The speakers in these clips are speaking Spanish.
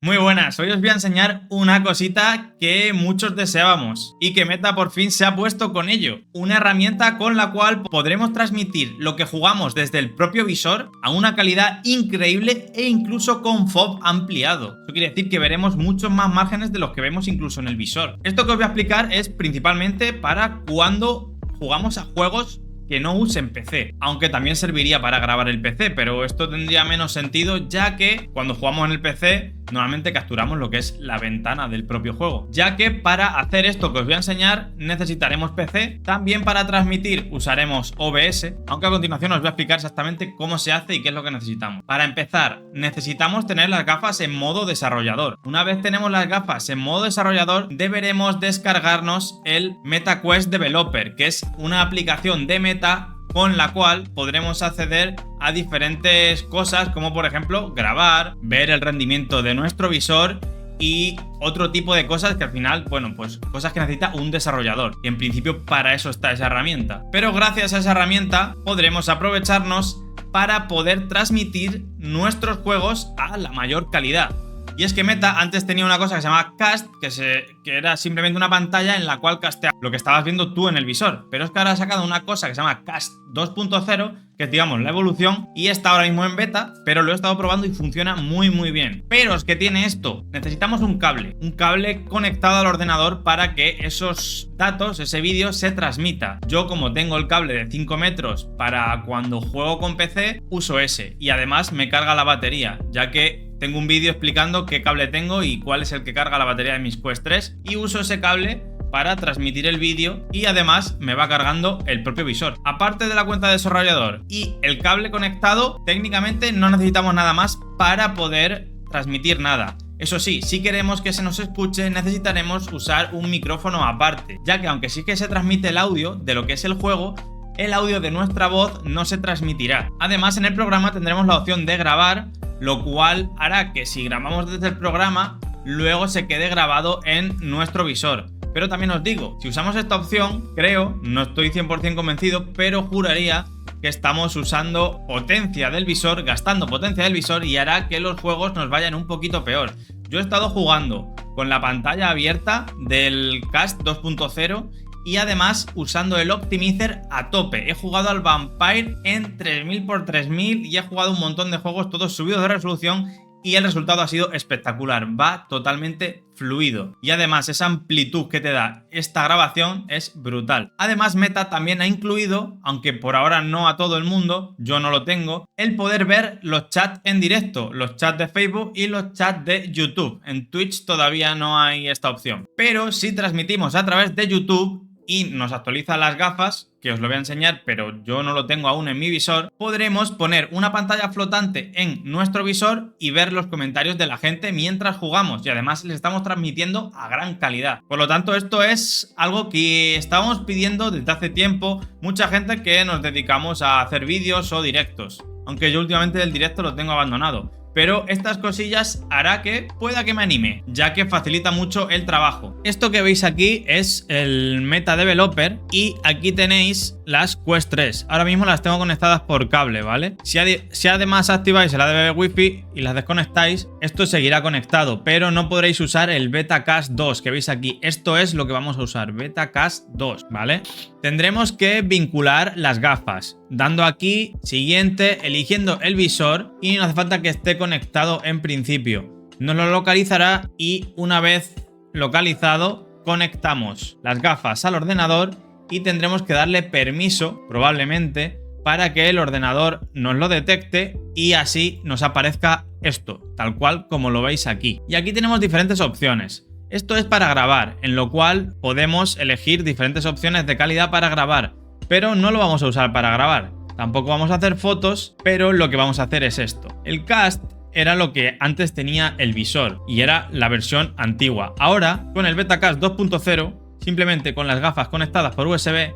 Muy buenas, hoy os voy a enseñar una cosita que muchos deseábamos y que Meta por fin se ha puesto con ello. Una herramienta con la cual podremos transmitir lo que jugamos desde el propio visor a una calidad increíble e incluso con FOV ampliado. Eso quiere decir que veremos muchos más márgenes de los que vemos incluso en el visor. Esto que os voy a explicar es principalmente para cuando jugamos a juegos que no usen PC, aunque también serviría para grabar el PC, pero esto tendría menos sentido ya que cuando jugamos en el PC normalmente capturamos lo que es la ventana del propio juego, ya que para hacer esto que os voy a enseñar necesitaremos PC. También para transmitir usaremos OBS, aunque a continuación os voy a explicar exactamente cómo se hace y qué es lo que necesitamos. Para empezar necesitamos tener las gafas en modo desarrollador. Una vez tenemos las gafas en modo desarrollador deberemos descargarnos el MetaQuest Developer, que es una aplicación de Meta con la cual podremos acceder a diferentes cosas como por ejemplo grabar, ver el rendimiento de nuestro visor y otro tipo de cosas que al final, bueno, pues cosas que necesita un desarrollador y en principio para eso está esa herramienta. Pero gracias a esa herramienta podremos aprovecharnos para poder transmitir nuestros juegos a la mayor calidad. Y es que Meta antes tenía una cosa que se llama Cast, que era simplemente una pantalla en la cual casteaba lo que estabas viendo tú en el visor. Pero es que ahora ha sacado una cosa que se llama Cast 2.0, que es digamos la evolución, y está ahora mismo en beta, pero lo he estado probando y funciona muy bien. Pero es que tiene esto, necesitamos un cable conectado al ordenador para que esos datos, ese vídeo se transmita. Yo como tengo el cable de 5 metros para cuando juego con PC, uso ese y además me carga la batería, ya que tengo un vídeo explicando qué cable tengo y cuál es el que carga la batería de mis Quest 3 y uso ese cable para transmitir el vídeo y además me va cargando el propio visor. Aparte de la cuenta de desarrollador y el cable conectado, técnicamente no necesitamos nada más para poder transmitir nada. Eso sí, si queremos que se nos escuche necesitaremos usar un micrófono aparte, ya que aunque sí que se transmite el audio de lo que es el juego, el audio de nuestra voz no se transmitirá. Además en el programa tendremos la opción de grabar, lo cual hará que si grabamos desde el programa luego se quede grabado en nuestro visor. Pero también os digo, si usamos esta opción, creo, no estoy 100% convencido, pero juraría que estamos usando potencia del visor, gastando potencia del visor y hará que los juegos nos vayan un poquito peor. Yo he estado jugando con la pantalla abierta del Cast 2.0 y además usando el Optimizer a tope. He jugado al Vampire en 3000x3000 y he jugado un montón de juegos, todos subidos de resolución, y el resultado ha sido espectacular, va totalmente fluido. Y además esa amplitud que te da esta grabación es brutal. Además Meta también ha incluido, aunque por ahora no a todo el mundo, yo no lo tengo, el poder ver los chats en directo, los chats de Facebook y los chats de YouTube. En Twitch todavía no hay esta opción. Pero si transmitimos a través de YouTube y nos actualiza las gafas, que os lo voy a enseñar, pero yo no lo tengo aún en mi visor, podremos poner una pantalla flotante en nuestro visor y ver los comentarios de la gente mientras jugamos y además les estamos transmitiendo a gran calidad. Por lo tanto, esto es algo que estábamos pidiendo desde hace tiempo mucha gente que nos dedicamos a hacer vídeos o directos, aunque yo últimamente el directo lo tengo abandonado. Pero estas cosillas hará que pueda que me anime, ya que facilita mucho el trabajo. Esto que veis aquí es el Meta Developer y aquí tenéis las Quest 3. Ahora mismo las tengo conectadas por cable, ¿vale? Si además activáis el ADB Wi-Fi y las desconectáis, esto seguirá conectado, pero no podréis usar el Betacast 2 que veis aquí. Esto es lo que vamos a usar, Betacast 2, ¿vale? Tendremos que vincular las gafas, dando aquí siguiente, eligiendo el visor y no hace falta que esté conectado en principio. Nos lo localizará y una vez localizado conectamos las gafas al ordenador y tendremos que darle permiso probablemente para que el ordenador nos lo detecte y así nos aparezca esto, tal cual como lo veis aquí. Y aquí tenemos diferentes opciones. Esto es para grabar, en lo cual podemos elegir diferentes opciones de calidad para grabar, pero no lo vamos a usar para grabar. Tampoco vamos a hacer fotos, pero lo que vamos a hacer es esto. El Cast era lo que antes tenía el visor y era la versión antigua. Ahora, con el Betacast 2.0, simplemente con las gafas conectadas por USB,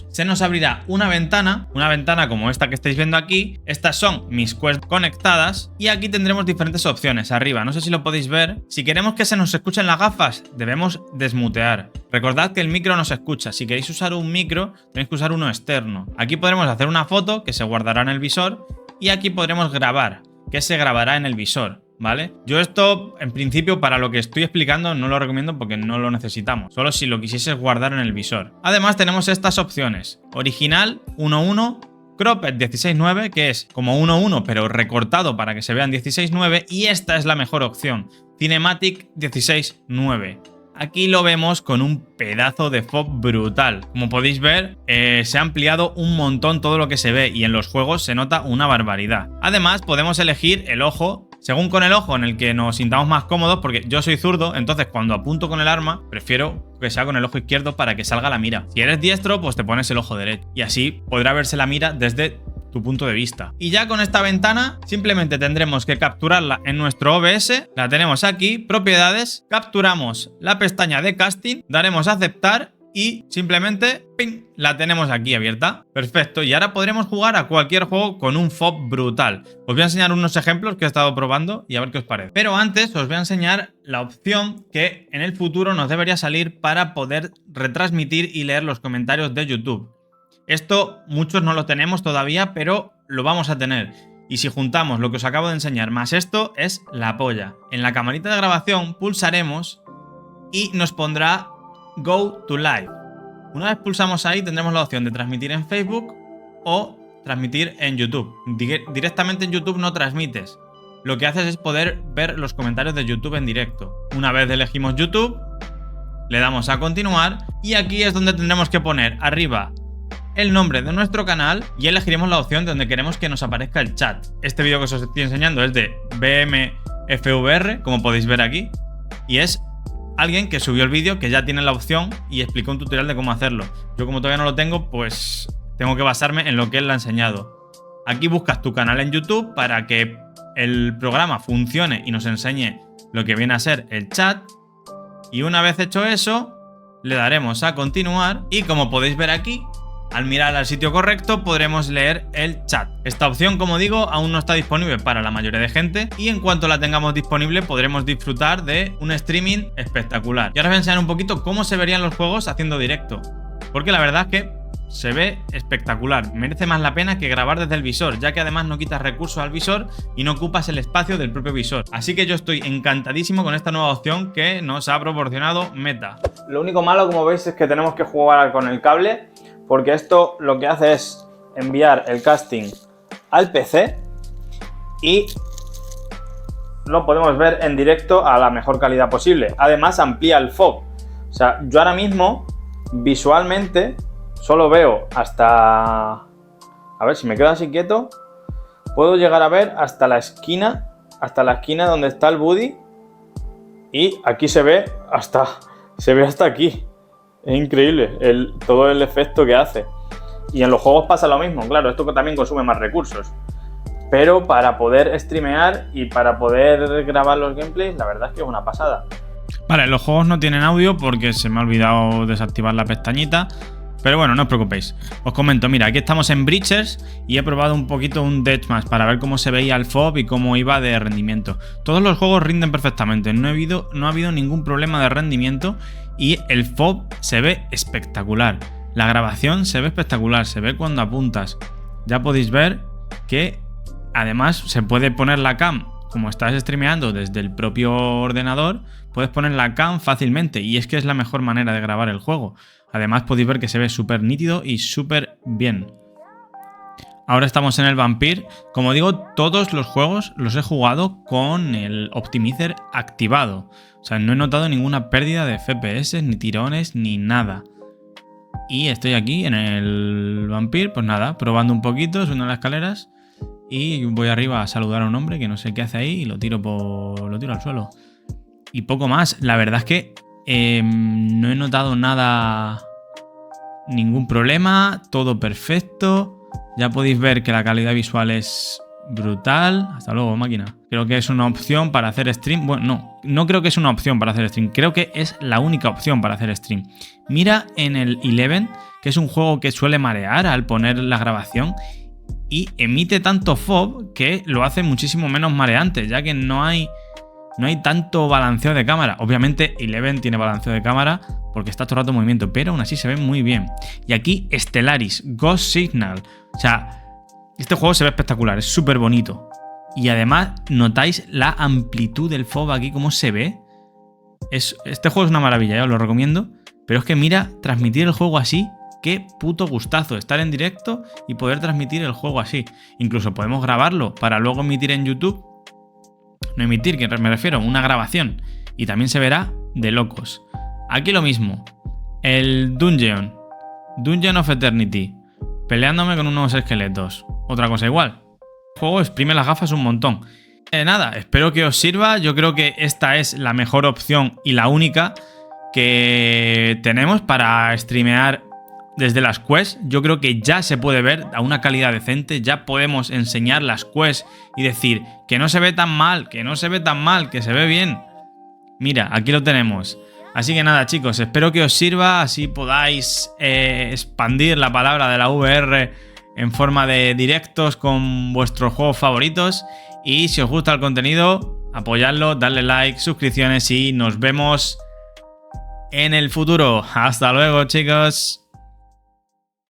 se nos abrirá una ventana como esta que estáis viendo aquí. Estas son mis Quest conectadas y aquí tendremos diferentes opciones arriba, no sé si lo podéis ver. Si queremos que se nos escuchen las gafas, debemos desmutear. Recordad que el micro no se escucha, si queréis usar un micro tenéis que usar uno externo. Aquí podremos hacer una foto que se guardará en el visor y aquí podremos grabar, que se grabará en el visor. ¿vale? Yo esto, en principio, para lo que estoy explicando, no lo recomiendo porque no lo necesitamos. Solo si lo quisieses guardar en el visor. Además, tenemos estas opciones. Original 1.1, Cropped 16.9, que es como 1.1, pero recortado para que se vean 16.9. Y esta es la mejor opción. Cinematic 16.9. Aquí lo vemos con un pedazo de FOV brutal. Como podéis ver, se ha ampliado un montón todo lo que se ve y en los juegos se nota una barbaridad. Además, podemos elegir el ojo, según con el ojo en el que nos sintamos más cómodos, porque yo soy zurdo, entonces cuando apunto con el arma, prefiero que sea con el ojo izquierdo para que salga la mira. Si eres diestro, pues te pones el ojo derecho y así podrá verse la mira desde tu punto de vista. Y ya con esta ventana simplemente tendremos que capturarla en nuestro OBS. La tenemos aquí, propiedades, capturamos la pestaña de casting, daremos a aceptar y simplemente ¡ping!, la tenemos aquí abierta. Perfecto, y ahora podremos jugar a cualquier juego con un FOV brutal. Os voy a enseñar unos ejemplos que he estado probando y a ver qué os parece. Pero antes os voy a enseñar la opción que en el futuro nos debería salir para poder retransmitir y leer los comentarios de YouTube. Esto muchos no lo tenemos todavía, pero lo vamos a tener. Y si juntamos lo que os acabo de enseñar más esto, es la polla. En la camarita de grabación pulsaremos y nos pondrá Go to Live. Una vez pulsamos ahí tendremos la opción de transmitir en Facebook o transmitir en YouTube. Directamente en YouTube no transmites. Lo que haces es poder ver los comentarios de YouTube en directo. Una vez elegimos YouTube, le damos a continuar y aquí es donde tendremos que poner arriba el nombre de nuestro canal y elegiremos la opción donde queremos que nos aparezca el chat. Este vídeo que os estoy enseñando es de BMFVR, como podéis ver aquí, y es alguien que subió el vídeo que ya tiene la opción y explicó un tutorial de cómo hacerlo. Yo como todavía no lo tengo, pues tengo que basarme en lo que él ha enseñado. Aquí buscas tu canal en YouTube para que el programa funcione y nos enseñe lo que viene a ser el chat. Y una vez hecho eso, le daremos a continuar y como podéis ver aquí, al mirar al sitio correcto podremos leer el chat. Esta opción, como digo, aún no está disponible para la mayoría de gente y en cuanto la tengamos disponible podremos disfrutar de un streaming espectacular. Y ahora os voy a enseñar un poquito cómo se verían los juegos haciendo directo, porque la verdad es que se ve espectacular. Merece más la pena que grabar desde el visor, ya que además no quitas recursos al visor y no ocupas el espacio del propio visor. Así que yo estoy encantadísimo con esta nueva opción que nos ha proporcionado Meta. Lo único malo, como veis, es que tenemos que jugar con el cable, porque esto lo que hace es enviar el casting al PC y lo podemos ver en directo a la mejor calidad posible. Además amplía el FOV. O sea, yo ahora mismo visualmente solo veo hasta... A ver, si me quedo así quieto, puedo llegar a ver hasta la esquina donde está el Buddy y aquí se ve hasta aquí. Es increíble todo el efecto que hace. Y en los juegos pasa lo mismo, claro, esto también consume más recursos. Pero para poder streamear y para poder grabar los gameplays, la verdad es que es una pasada. Vale, los juegos no tienen audio porque se me ha olvidado desactivar la pestañita. Pero bueno, no os preocupéis. Os comento, mira, aquí estamos en Breachers y he probado un poquito un Deathmatch para ver cómo se veía el FOV y cómo iba de rendimiento. Todos los juegos rinden perfectamente, no ha habido ningún problema de rendimiento y el FOV se ve espectacular. La grabación se ve espectacular, se ve cuando apuntas. Ya podéis ver que además se puede poner la cam, como estás streameando desde el propio ordenador, puedes poner la cam fácilmente y es que es la mejor manera de grabar el juego. Además podéis ver que se ve súper nítido y súper bien. Ahora estamos en el Vampire. Como digo, todos los juegos los he jugado con el Optimizer activado. O sea, no he notado ninguna pérdida de FPS, ni tirones, ni nada. Y estoy aquí en el Vampire, pues nada, probando un poquito, subiendo las escaleras. Y voy arriba a saludar a un hombre que no sé qué hace ahí y lo tiro al suelo. Y poco más. La verdad es que no he notado nada, ningún problema, todo perfecto. Ya podéis ver que la calidad visual es brutal. Hasta luego, máquina. Creo que es una opción para hacer stream. Bueno, no creo que es una opción para hacer stream. Creo que es la única opción para hacer stream. Mira en el Eleven, que es un juego que suele marear al poner la grabación y emite tanto FOV que lo hace muchísimo menos mareante, ya que no hay tanto balanceo de cámara. Obviamente Eleven tiene balanceo de cámara porque está todo el rato en movimiento, pero aún así se ve muy bien. Y aquí Stellaris, Ghost Signal. O sea, este juego se ve espectacular, es súper bonito. Y además, ¿notáis la amplitud del FOV aquí? ¿Cómo se ve? Este juego es una maravilla, ya os lo recomiendo. Pero es que mira, transmitir el juego así, qué puto gustazo. Estar en directo y poder transmitir el juego así. Incluso podemos grabarlo para luego emitir en YouTube. No emitir, que me refiero, una grabación. Y también se verá de locos. Aquí lo mismo. El Dungeon of Eternity. Peleándome con unos esqueletos. Otra cosa igual. El juego exprime las gafas un montón. Nada, espero que os sirva. Yo creo que esta es la mejor opción y la única que tenemos para streamear desde las quests. Yo creo que ya se puede ver a una calidad decente. Ya podemos enseñar las quests y decir que no se ve tan mal, que no se ve tan mal, que se ve bien. Mira, aquí lo tenemos. Así que nada, chicos, espero que os sirva, así podáis expandir la palabra de la VR en forma de directos con vuestros juegos favoritos. Y si os gusta el contenido, apoyadlo, darle like, suscripciones y nos vemos en el futuro. Hasta luego, chicos.